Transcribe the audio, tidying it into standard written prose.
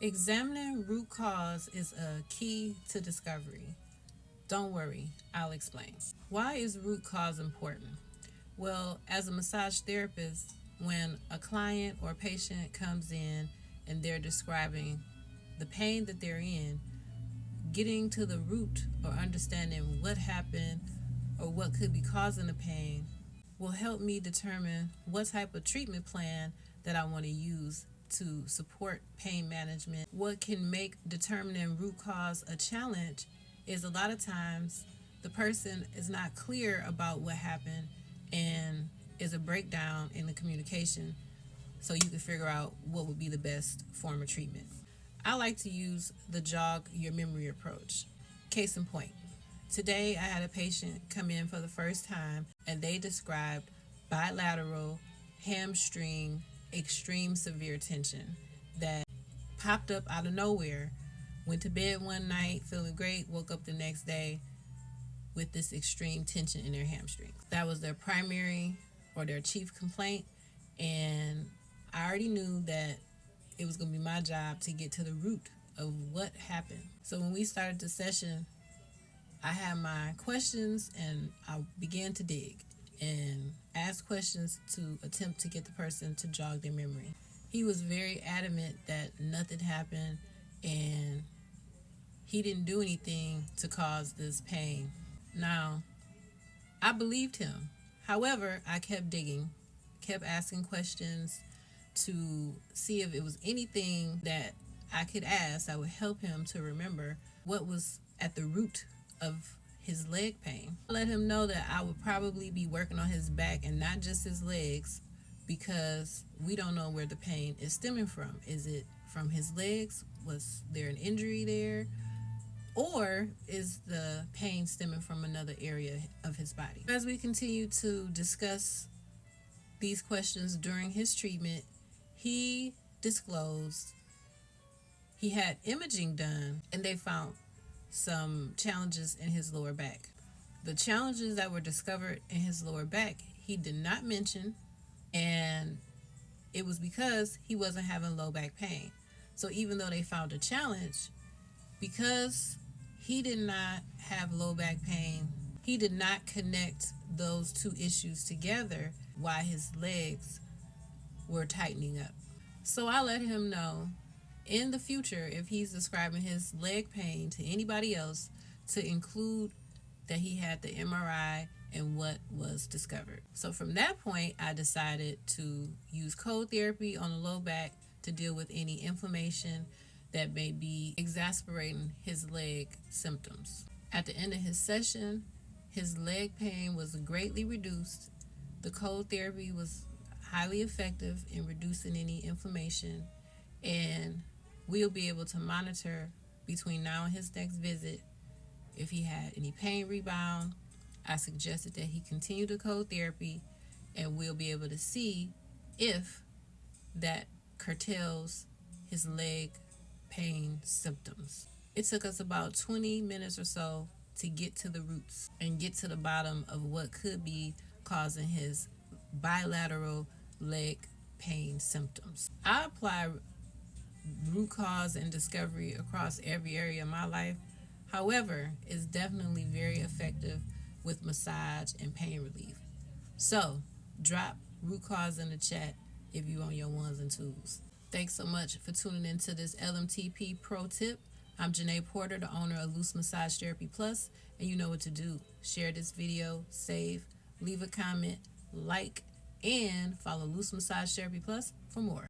Examining root cause is a key to discovery. Don't worry, I'll explain. Why is root cause important? Well, as a massage therapist, when a client or patient comes in and they're describing the pain that they're in, getting to the root or understanding what happened or what could be causing the pain will help me determine what type of treatment plan that I want to use to support pain management. What can make determining root cause a challenge is a lot of times the person is not clear about what happened and is a breakdown in the communication, so you can figure out what would be the best form of treatment. I like to use the jog your memory approach. Case in point, today I had a patient come in for the first time and they described bilateral hamstring extreme severe tension that popped up out of nowhere. Went to bed one night feeling great, woke up the next day with this extreme tension in their hamstrings. That was their primary or their chief complaint, and I already knew that it was going to be my job to get to the root of what happened. So when we started the session, I had my questions and I began to dig and ask questions to attempt to get the person to jog their memory. He was very adamant that nothing happened and he didn't do anything to cause this pain. Now, I believed him. However, I kept digging, kept asking questions to see if it was anything that I could ask that would help him to remember what was at the root of his leg pain. I let him know that I would probably be working on his back and not just his legs, because we don't know where the pain is stemming from. Is it from his legs? Was there an injury there? Or is the pain stemming from another area of his body? As we continue to discuss these questions during his treatment, he disclosed he had imaging done and they found some challenges in his lower back. The challenges that were discovered in his lower back, he did not mention, and it was because he wasn't having low back pain. So even though they found a challenge, because he did not have low back pain, he did not connect those two issues together why his legs were tightening up. So I let him know in the future, if he's describing his leg pain to anybody else, to include that he had the MRI and what was discovered. So from that point, I decided to use cold therapy on the low back to deal with any inflammation that may be exacerbating his leg symptoms. At the end of his session, his leg pain was greatly reduced. The cold therapy was highly effective in reducing any inflammation, and we'll be able to monitor between now and his next visit if he had any pain rebound. I suggested that he continue the cold therapy, and we'll be able to see if that curtails his leg pain symptoms. It took us about 20 minutes or so to get to the roots and get to the bottom of what could be causing his bilateral leg pain symptoms. I apply root cause and discovery across every area of my life. However, it's definitely very effective with massage and pain relief. So, drop root cause in the chat if you on your ones and twos. Thanks so much for tuning into this LMTP Pro Tip. I'm Janae Porter, the owner of Loose Massage Therapy Plus, and you know what to do. Share this video, save, leave a comment, like, and follow Loose Massage Therapy Plus for more.